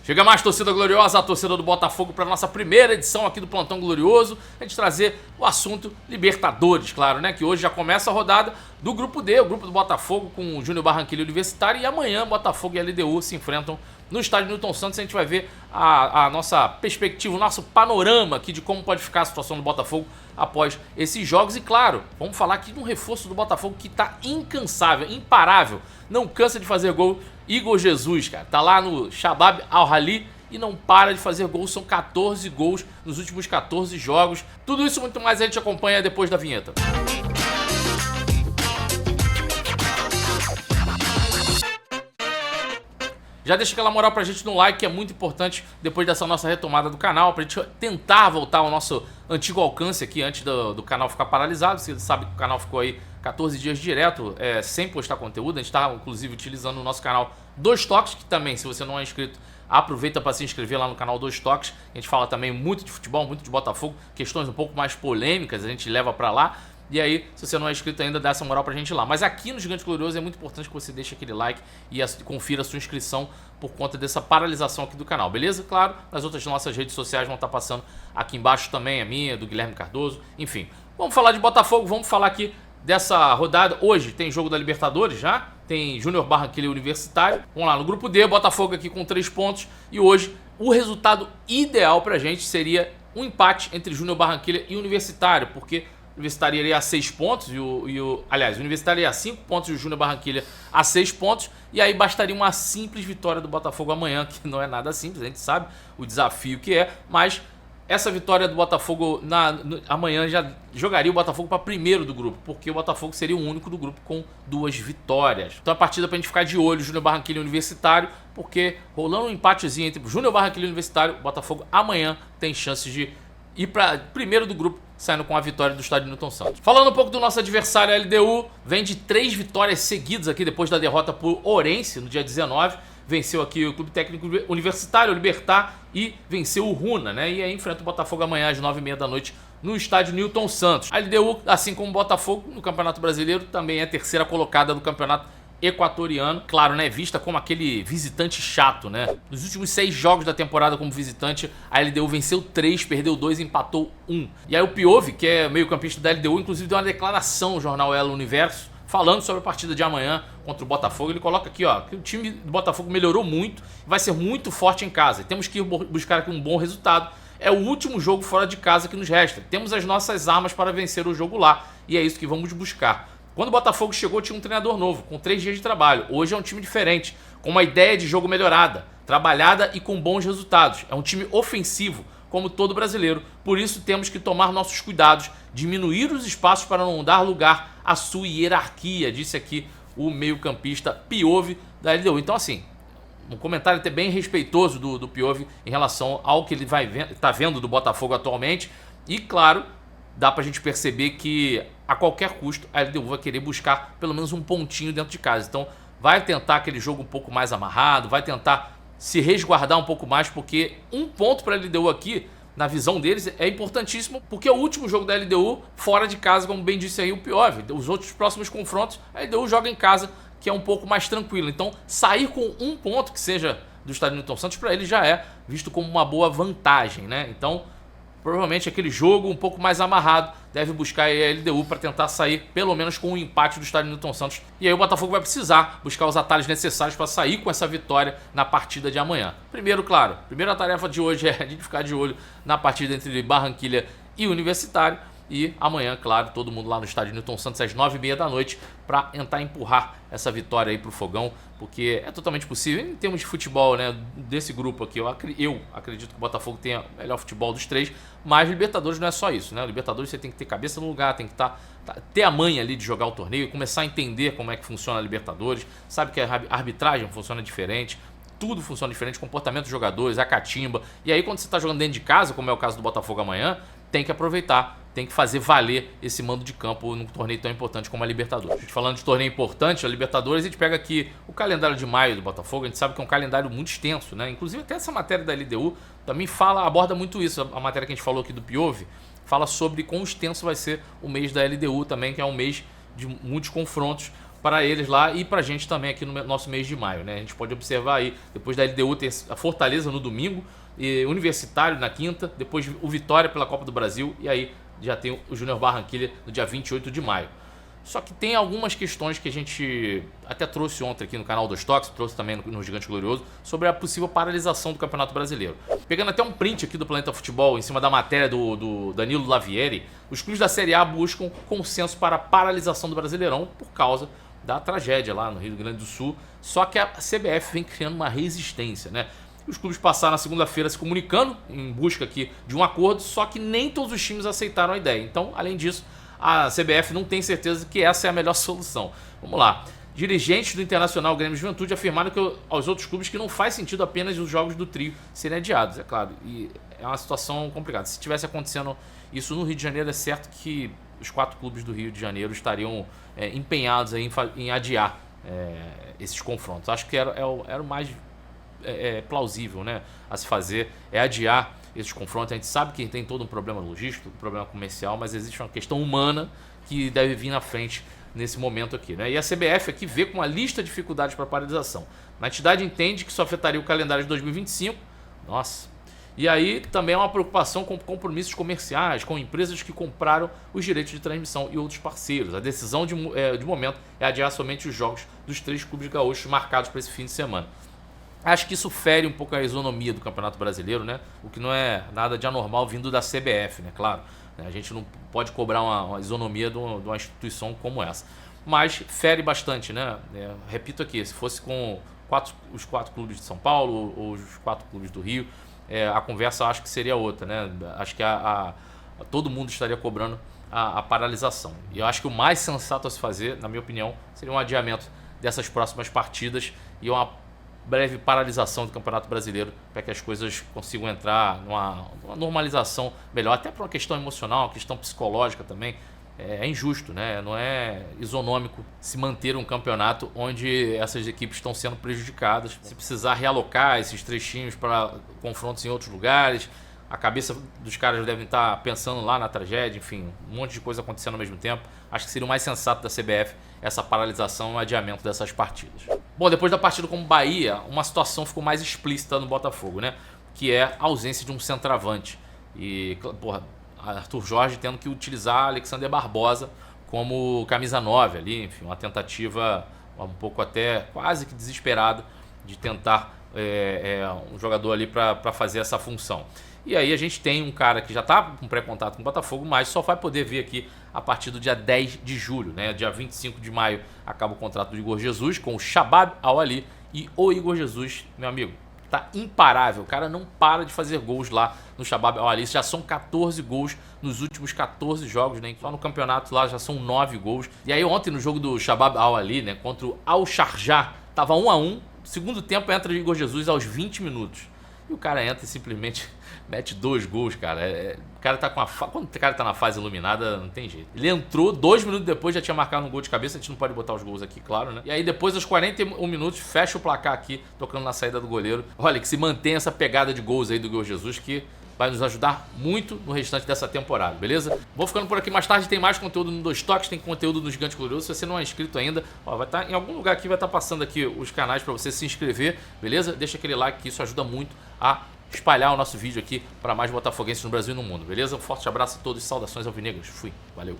Chega mais, torcida gloriosa, a torcida do Botafogo, para nossa primeira edição aqui do Plantão Glorioso. A gente trazer o assunto Libertadores, claro, né? Que hoje já começa a rodada do Grupo D, o grupo do Botafogo com o Júnior Barranquilla Universitário. E amanhã Botafogo e LDU se enfrentam no estádio Newton Santos. A gente vai ver a nossa perspectiva, o nosso panorama aqui de como pode ficar a situação do Botafogo após esses jogos. E claro, vamos falar aqui de um reforço do Botafogo que tá incansável, imparável, não cansa de fazer gol. Igor Jesus, cara, tá lá no Shabab Al-Ahli e não para de fazer gols. São 14 gols nos últimos 14 jogos. Tudo isso e muito mais a gente acompanha depois da vinheta. Já deixa aquela moral pra gente no like, que é muito importante depois dessa nossa retomada do canal, pra gente tentar voltar ao nosso antigo alcance aqui antes do canal ficar paralisado. Você sabe que o canal ficou aí 14 dias direto, sem postar conteúdo. A gente tá, inclusive, utilizando no nosso canal Dois Toques, que também, se você não é inscrito, aproveita para se inscrever lá no canal Dois Toques. A gente fala também muito de futebol, muito de Botafogo, questões um pouco mais polêmicas, a gente leva pra lá. E aí, se você não é inscrito ainda, dá essa moral pra gente lá. Mas aqui no Gigante Glorioso é muito importante que você deixe aquele like e confira a sua inscrição por conta dessa paralisação aqui do canal, beleza? Claro, nas outras nossas redes sociais vão estar passando aqui embaixo também, a minha, do Guilherme Cardoso, enfim. Vamos falar de Botafogo, vamos falar aqui dessa rodada. Hoje tem jogo da Libertadores já, tem Júnior Barranquilla Universitário. Vamos lá, no grupo D, Botafogo aqui com 3 pontos. E hoje, o resultado ideal pra gente seria um empate entre Júnior Barranquilla e Universitário, porque o Universitário iria a 6 pontos, aliás, o Universitário iria a 5 pontos e o Júnior Barranquilla a 6 pontos. E aí bastaria uma simples vitória do Botafogo amanhã, que não é nada simples, a gente sabe o desafio que é, mas essa vitória do Botafogo amanhã já jogaria o Botafogo para primeiro do grupo, porque o Botafogo seria o único do grupo com 2 vitórias. Então a partida para a gente ficar de olho, Júnior Barranquilla Universitário, porque rolando um empatezinho entre o Júnior Barranquilla Universitário, o Botafogo amanhã tem chances de ir para primeiro do grupo, saindo com a vitória do estádio Newton Santos. Falando um pouco do nosso adversário, a LDU, vem de 3 vitórias seguidas aqui depois da derrota por Ourense no dia 19. Venceu aqui o Clube Técnico Universitário, o Libertar, e venceu o Runa, né? E aí enfrenta o Botafogo amanhã às 9h30 da noite no estádio Newton Santos. A LDU, assim como o Botafogo, no Campeonato Brasileiro, também é a terceira colocada do Campeonato Equatoriano. Claro, né? Vista como aquele visitante chato, né? Nos últimos 6 jogos da temporada como visitante, a LDU venceu 3, perdeu 2 e empatou 1. E aí o Piove, que é meio-campista da LDU, inclusive deu uma declaração no jornal Elo Universo, falando sobre a partida de amanhã contra o Botafogo. Ele coloca aqui, ó, que o time do Botafogo melhorou muito, vai ser muito forte em casa. Temos que buscar aqui um bom resultado. É o último jogo fora de casa que nos resta. Temos as nossas armas para vencer o jogo lá, e é isso que vamos buscar. Quando o Botafogo chegou, tinha um treinador novo, com 3 dias de trabalho. Hoje é um time diferente, com uma ideia de jogo melhorada, trabalhada e com bons resultados. É um time ofensivo, como todo brasileiro. Por isso temos que tomar nossos cuidados, diminuir os espaços para não dar lugar à sua hierarquia, disse aqui o meio-campista Piove da LDU. Então, assim, um comentário até bem respeitoso do Piove em relação ao que ele tá vendo do Botafogo atualmente. E, claro, dá pra gente perceber que a qualquer custo a LDU vai querer buscar pelo menos um pontinho dentro de casa. Então vai tentar aquele jogo um pouco mais amarrado, vai tentar se resguardar um pouco mais, porque um ponto para a LDU aqui, na visão deles, é importantíssimo, porque é o último jogo da LDU fora de casa, como bem disse aí o Piove. Os outros próximos confrontos, a LDU joga em casa, que é um pouco mais tranquilo. Então sair com um ponto que seja do estádio Newton Santos, para ele já é visto como uma boa vantagem, né? Então provavelmente aquele jogo um pouco mais amarrado deve buscar a LDU para tentar sair pelo menos com um empate do estádio Newton Santos. E aí o Botafogo vai precisar buscar os atalhos necessários para sair com essa vitória na partida de amanhã. Primeiro, claro, a primeira tarefa de hoje é a gente ficar de olho na partida entre Barranquilla e Universitário. E amanhã, claro, todo mundo lá no estádio Newton Santos às 9h30 da noite para tentar empurrar essa vitória aí pro Fogão, porque é totalmente possível. Em termos de futebol, né, desse grupo aqui, eu acredito que o Botafogo tenha o melhor futebol dos 3, mas Libertadores não é só isso, né? Libertadores você tem que ter cabeça no lugar, tem que ter a manha ali de jogar o torneio, começar a entender como é que funciona a Libertadores, sabe que a arbitragem funciona diferente, tudo funciona diferente, comportamento dos jogadores, a catimba. E aí quando você está jogando dentro de casa, como é o caso do Botafogo amanhã, tem que aproveitar, tem que fazer valer esse mando de campo num torneio tão importante como a Libertadores. Falando de torneio importante, a Libertadores, a gente pega aqui o calendário de maio do Botafogo. A gente sabe que é um calendário muito extenso, né? Inclusive até essa matéria da LDU também aborda muito isso. A matéria que a gente falou aqui do Piove fala sobre quão extenso vai ser o mês da LDU também, que é um mês de muitos confrontos. para eles lá e pra gente também aqui no nosso mês de maio, né? A gente pode observar aí, depois da LDU tem a Fortaleza no domingo, e Universitário na quinta, depois o Vitória pela Copa do Brasil e aí já tem o Júnior Barranquilla no dia 28 de maio. Só que tem algumas questões que a gente até trouxe ontem aqui no canal dos Toques, trouxe também no Gigante Glorioso, sobre a possível paralisação do Campeonato Brasileiro. Pegando até um print aqui do Planeta Futebol, em cima da matéria do Danilo Lavieri, os clubes da Série A buscam consenso para a paralisação do Brasileirão por causa da tragédia lá no Rio Grande do Sul. Só que a CBF vem criando uma resistência, né? Os clubes passaram na segunda-feira se comunicando em busca aqui de um acordo, só que nem todos os times aceitaram a ideia. Então, além disso, a CBF não tem certeza que essa é a melhor solução. Vamos lá. Dirigentes do Internacional Grêmio e Juventude afirmaram aos outros clubes que não faz sentido apenas os jogos do trio serem adiados, é claro. E é uma situação complicada. Se tivesse acontecendo isso no Rio de Janeiro, é certo que os 4 clubes do Rio de Janeiro estariam empenhados aí em adiar esses confrontos. Acho que era o mais plausível, né, a se fazer, é adiar esses confrontos. A gente sabe que tem todo um problema logístico, um problema comercial, mas existe uma questão humana que deve vir na frente nesse momento aqui, né? E a CBF aqui vê com uma lista de dificuldades para a paralisação. A entidade entende que isso afetaria o calendário de 2025. Nossa. E aí também é uma preocupação com compromissos comerciais, com empresas que compraram os direitos de transmissão e outros parceiros. A decisão de momento é adiar somente os jogos dos 3 clubes gaúchos marcados para esse fim de semana. Acho que isso fere um pouco a isonomia do Campeonato Brasileiro, né? O que não é nada de anormal vindo da CBF, né? Claro, né? A gente não pode cobrar uma isonomia de uma instituição como essa. Mas fere bastante, né? Repito aqui, se fosse com os 4 clubes de São Paulo ou os 4 clubes do Rio, a conversa acho que seria outra, né? Acho que todo mundo estaria cobrando a paralisação. E eu acho que o mais sensato a se fazer, na minha opinião, seria um adiamento dessas próximas partidas e uma breve paralisação do Campeonato Brasileiro para que as coisas consigam entrar numa normalização melhor, até por uma questão emocional, uma questão psicológica também. É injusto, né? Não é isonômico se manter um campeonato onde essas equipes estão sendo prejudicadas. Se precisar realocar esses 3 times para confrontos em outros lugares, a cabeça dos caras devem estar pensando lá na tragédia, enfim, um monte de coisa acontecendo ao mesmo tempo. Acho que seria o mais sensato da CBF essa paralisação e o adiamento dessas partidas. Bom, depois da partida com o Bahia, uma situação ficou mais explícita no Botafogo, né? Que é a ausência de um centroavante. E, porra, Arthur Jorge tendo que utilizar Alexander Barbosa como camisa 9 ali, enfim, uma tentativa um pouco até quase que desesperada de tentar um jogador ali para fazer essa função. E aí a gente tem um cara que já está com pré-contato com o Botafogo, mas só vai poder vir aqui a partir do dia 10 de julho, né? Dia 25 de maio acaba o contrato do Igor Jesus com o Shabab Al-Ahly. E o Igor Jesus, meu amigo, tá imparável. O cara não para de fazer gols lá no Shabab Al-Ahly. Já são 14 gols nos últimos 14 jogos, né? Só no campeonato lá já são 9 gols. E aí ontem no jogo do Shabab Al-Ahly, né, contra o Al-Sharjah, tava 1-1. Segundo tempo entra o Igor Jesus aos 20 minutos. E o cara entra e simplesmente mete 2 gols, cara. O cara tá quando o cara tá na fase iluminada, não tem jeito. Ele entrou, 2 minutos depois já tinha marcado um gol de cabeça. A gente não pode botar os gols aqui, claro, né? E aí depois, aos 41 minutos, fecha o placar aqui, tocando na saída do goleiro. Olha, que se mantém essa pegada de gols aí do Igor Jesus, que vai nos ajudar muito no restante dessa temporada, beleza? Vou ficando por aqui. Mais tarde tem mais conteúdo no Dois Toques, tem conteúdo no Gigante Glorioso. Se você não é inscrito ainda, ó, vai estar em algum lugar aqui, vai estar passando aqui os canais para você se inscrever, beleza? Deixa aquele like que isso ajuda muito a espalhar o nosso vídeo aqui para mais botafoguenses no Brasil e no mundo, beleza? Um forte abraço a todos e saudações alvinegras. Fui, valeu!